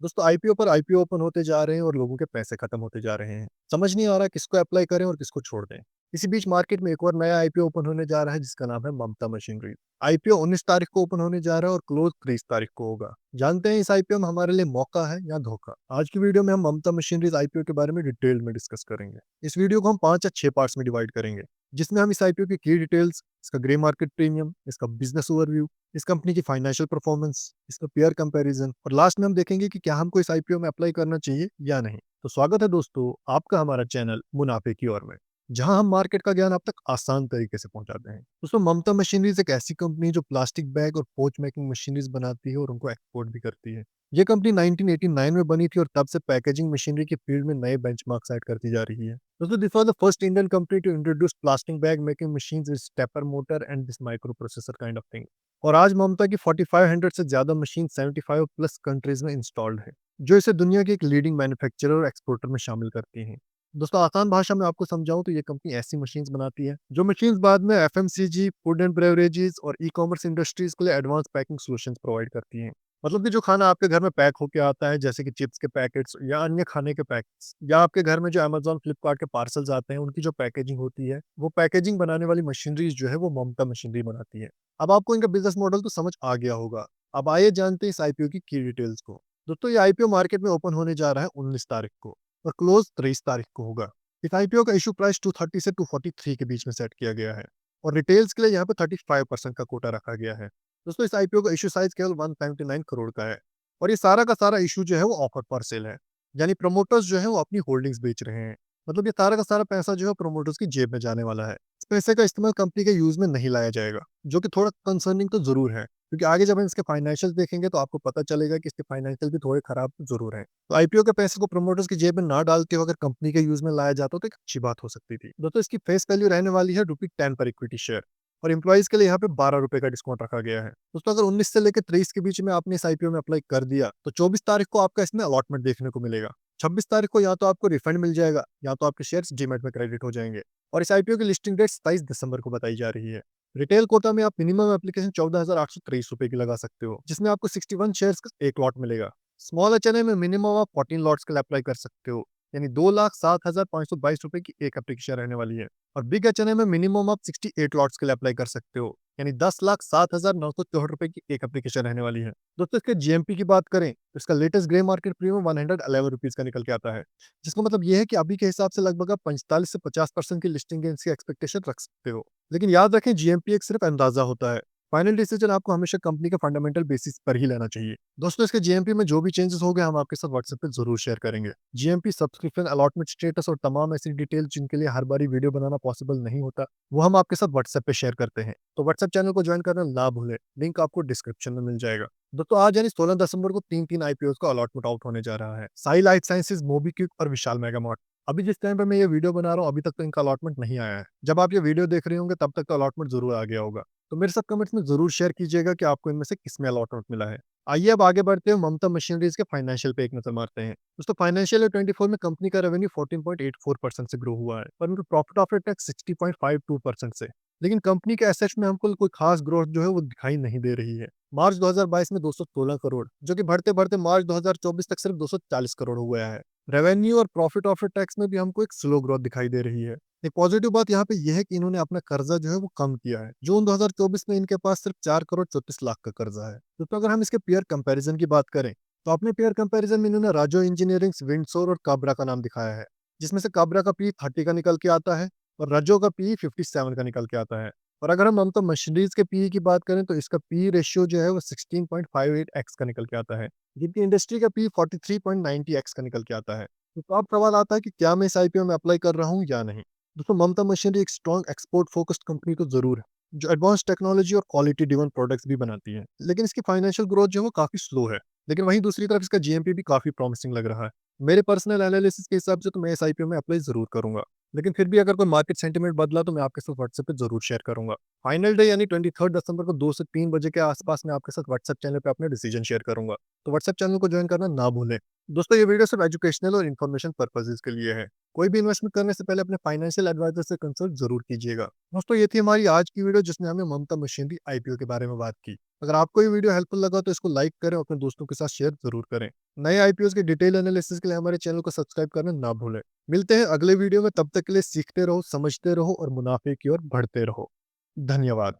दोस्तों आईपीओ पर IPO open होते जा रहे हैं और लोगों के पैसे खत्म होते जा रहे हैं। समझ नहीं आ रहा किसको अप्लाई करें और किसको छोड़ दें। इसी बीच मार्केट में एक और नया आईपीओ ओपन होने जा रहा है जिसका नाम है ममता मशीनरी। आईपीओ 19 तारीख को ओपन होने जा रहा है और क्लोज 30 तारीख को होगा। जानते हैं इस आईपीओ में हमारे लिए मौका है या धोखा। आज की वीडियो में हम ममता मशीनरीज आईपीओ के बारे में डिटेल में डिस्कस करेंगे। इस वीडियो को हम 5 या 6 पार्ट्स में डिवाइड करेंगे, जिसमें हम इस आईपीओ की डिटेल्स, इसका ग्रे मार्केट प्रीमियम, इसका बिजनेस ओवरव्यू, इस कंपनी की फाइनेंशियल परफॉर्मेंस, इसका पेयर कंपैरिजन और लास्ट में हम देखेंगे कि क्या हमको इस आईपीओ में अप्लाई करना चाहिए या नहीं। तो स्वागत है दोस्तों आपका हमारा चैनल मुनाफे की ओर में, जहां हम मार्केट का ज्ञान आप तक आसान तरीके से पहुंचाते हैं। दोस्तों ममता मशीनरीज एक ऐसी कंपनी है जो प्लास्टिक बैग और पोच मेकिंग मशीनरीज बनाती है और उनको एक्सपोर्ट भी करती है। ये कंपनी 1989 में बनी थी और तब से पैकेजिंग मशीनरी के फील्ड में नए बेंचमार्क सेट करती जा रही है। दोस्तों this was the first Indian company to introduce plastic bag making machines with stepper motor and this microprocessor kind of thing. और आज ममता की 4500 से ज़्यादा मशीन 75 प्लस कंट्रीज में इंस्टॉल्ड है, जो इसे दुनिया के एक लीडिंग मैन्युफैक्चरर और एक्सपोर्टर में शामिल करती हैं। दोस्तों आसान भाषा में आपको समझाऊं तो ये कंपनी ऐसी मशीन्स बनाती है जो मशीन्स बाद में एफएमसीजी, फूड एंड ब्रेवरेजेस और ई कॉमर्स इंडस्ट्रीज के लिए एडवांस पैकिंग सॉल्यूशंस प्रोवाइड करती हैं। मतलब कि जो खाना आपके घर में पैक होके आता है, जैसे कि चिप्स के पैकेट्स या अन्य खाने के पैकेट्स, या आपके घर में जो अमेज़न, फ्लिपकार्ट के पार्सल्स आते हैं, उनकी जो पैकेजिंग होती है, वो पैकेजिंग बनाने वाली मशीनरीज़ जो है वो ममता मशीनरी बनाती है। अब आपको इनका बिज़नेस मॉडल तो समझ आ गया होगा। अब आइए जानते हैं इस आईपीओ की डिटेल्स को। दोस्तों ये आईपीओ मार्केट में ओपन होने जा रहा है 19 तारीख को और क्लोज़ 30 तारीख को होगा। इस आईपीओ का इश्यू प्राइस 230 से 243 के बीच में सेट किया गया है और रिटेल्स के लिए यहाँ पे 35% का कोटा रखा गया है। दोस्तों इस आईपीओ का इश्यू साइज़ केवल 179 करोड़ का है और ये सारा का सारा इश्यू जो है वो ऑफर फॉर सेल है। यानी प्रमोटर्स जो है वो अपनी होल्डिंग्स बेच रहे हैं। मतलब ये सारा का सारा पैसा जो है प्रमोटर्स की जेब में जाने वाला है। इस पैसे का इस्तेमाल कंपनी के यूज़ में नहीं लाया जाएगा, जो कि थोड़ा कंसर्निंग तो ज़रूर है, क्योंकि आगे जब हम इसके फाइनेंशियल देखेंगे तो आपको पता चलेगा कि इसके फाइनेंशियल भी थोड़े खराब ज़रूर हैं। तो आईपीओ के पैसे को प्रमोटर्स की जेब में ना डालते हुए अगर कंपनी के यूज़ में लाया जाता तो एक अच्छी बात हो सकती थी। दोस्तों इसकी फेस वैल्यू रहने वाली है ₹10 पर इक्विटी शेयर और एम्प्लॉइज़ के लिए यहाँ पे ₹12 का डिस्काउंट रखा गया है। दोस्तों अगर 19 से लेकर 23 के बीच में आपने इस आईपीओ में अप्लाई कर दिया तो 24 तारीख को आपका इसमें अलॉटमेंट देखने को मिलेगा। 26 तारीख को या तो आपको रिफंड मिल जाएगा या तो आपके शेयर्स डीमैट में क्रेडिट हो जाएंगे। और इस आईपीओ की लिस्टिंग डेट 27 दिसंबर को बताई जा रही है। रिटेल कोटा में आप मिनिमम एप्लीकेशन ₹14,823 की लगा सकते हो, जिसमें आपको 61 शेयर्स का एक लॉट मिलेगा। स्मॉल एचएनए में मिनिमम आप 14 लॉट्स के लिए अप्लाई कर सकते हो, यानी ₹2,07,522 की एक एप्लीकेशन रहने वाली है। और बिग एचएनए में मिनिमम आप 68 लॉट्स के लिए अप्लाई कर सकते हो, यानी ₹10,07,964 की एक एप्लीकेशन रहने वाली है। दोस्तों इसके जीएमपी की बात करें तो इसका लेटेस्ट ग्रे मार्केट प्रीमियम ₹111 का निकल के आता है, जिसका मतलब ये है कि अभी के हिसाब से लगभग आप 45 से 50% की लिस्टिंग गेन्स की एक्सपेक्टेशन रख सकते हो। लेकिन याद रखें जीएमपी एक सिर्फ अंदाजा होता है। फाइनल डिसीजन आपको हमेशा कंपनी के फंडामेंटल बेसिस पर ही लेना चाहिए। दोस्तों इसके जीएमपी में जो भी चेंजेस हो गए हम आपके साथ व्हाट्सएप पे जरूर शेयर करेंगे। जीएमपी, सब्सक्रिप्शन, अलॉटमेंट स्टेटस और तमाम ऐसी डिटेल जिनके लिए हर बारी वीडियो बनाना पॉसिबल नहीं होता, वो हम आपके साथ व्हाट्सएप पे शेयर करते हैं। तो व्हाट्सएप चैनल को ज्वाइन करना ना भूलें, लिंक आपको डिस्क्रिप्शन में मिल जाएगा। दोस्तों आज यानी 16 दिसंबर को 3 आईपीओस का अलॉटमेंट आउट होने जा रहा है। साई लाइफ साइंसेज, मोबीक्विक और विशाल मेगामार्ट। अभी जिस टाइम पे मैं ये वीडियो बना रहा हूँ अभी तक तो इनका अलॉटमेंट नहीं आया है। जब आप ये वीडियो देख रहे होंगे तब तक तो अलॉटमेंट जरूर आ गया होगा। तो मेरे साथ कमेंट्स में जरूर शेयर कीजिएगा कि आपको इनमें से किसमें अलॉटमेंट मिला है। आइए अब आगे बढ़ते हुए ममता मशीनरीज के फाइनेंशियल पे एक नजर मारते हैं। दोस्तों फाइनेंशियल ईयर 24 में कंपनी का रेवेन्यू 14.84% से ग्रो हुआ है, परंतु प्रॉफिट आफ्टर टैक्स 60.52% से। लेकिन कंपनी के एसेट्स में हमको कोई खास ग्रोथ जो है वो दिखाई नहीं दे रही है। मार्च 2022 में 216 करोड़, जो कि बढ़ते बढ़ते मार्च 2024 तक सिर्फ 240 करोड़ हो गया है। रेवेन्यू और प्रॉफिट आफ्टर टैक्स में भी हमको एक स्लो ग्रोथ दिखाई दे रही है। एक पॉजिटिव बात यहाँ पे यह है कि इन्होंने अपना कर्जा जो है वो कम किया है। जून 2024 में इनके पास सिर्फ 4 करोड़ 34 लाख का कर्जा है। तो अगर हम इसके पेयर कंपैरिजन की बात करें तो अपने पेयर कंपैरिजन में इन्होंने राजो इंजीनियरिंग, विंडसोर और काबरा का नाम दिखाया है, जिसमें से काबरा का पी 30 का निकल के आता है और राजो का पी 57 का निकल के आता है। और अगर हम ममता मशीनरीज के पी की बात करें तो इसका पी रेशियो जो है वो 16.58x का निकल के आता है, जबकि इंडस्ट्री का पी 43.90x का निकल के आता है। तो अब सवाल आता है कि क्या मैं इस आईपीओ में अप्लाई कर रहा हूँ या नहीं। दोस्तों ममता मशीनरी एक स्ट्रॉन्ग एक्सपोर्ट फोकस्ड कंपनी तो जरूर है, जो एडवांस टेक्नोलॉजी और क्वालिटी ड्रिवन प्रोडक्ट्स भी बनाती है, लेकिन इसकी फाइनेंशियल ग्रोथ जो है वो काफी स्लो है। लेकिन वहीं दूसरी तरफ इसका जीएमपी भी काफी प्रॉमिसिंग लग रहा है। मेरे पर्सनल एनालिसिस के हिसाब से तो मैं इस आईपीओ में अप्लाई जरूर करूंगा, लेकिन फिर भी अगर कोई मार्केट सेंटीमेंट बदला तो मैं आपके साथ व्हाट्सएप पे जरूर शेयर करूंगा। फाइनल डे यानी 23 दिसंबर को 2 से 3 बजे के आसपास मैं आपके साथ व्हाट्सएप चैनल पे अपने डिसीजन शेयर करूंगा। तो व्हाट्सएप चैनल को ज्वाइन करना ना भूलें। दोस्तों, ये वीडियो सिर्फ एजुकेशनल और इन्फॉर्मेशन पर्पसेस के लिए है। कोई भी इन्वेस्टमेंट करने से पहले अपने फाइनेंशियल एडवाइजर से कंसल्ट जरूर कीजिएगा। दोस्तों, ये थी हमारी आज की वीडियो जिसमें हमें ममता मशीनरी आईपीओ के बारे में बात की। अगर आपको ये वीडियो हेल्पफुल लगा तो इसको लाइक करें और अपने दोस्तों के साथ शेयर जरूर करें। नए आईपीओ के डिटेल एनालिसिस के लिए हमारे चैनल को सब्सक्राइब करना ना भूलें। मिलते हैं अगले वीडियो में, तब तक के लिए सीखते रहो, समझते रहो और मुनाफे की ओर बढ़ते रहो। धन्यवाद।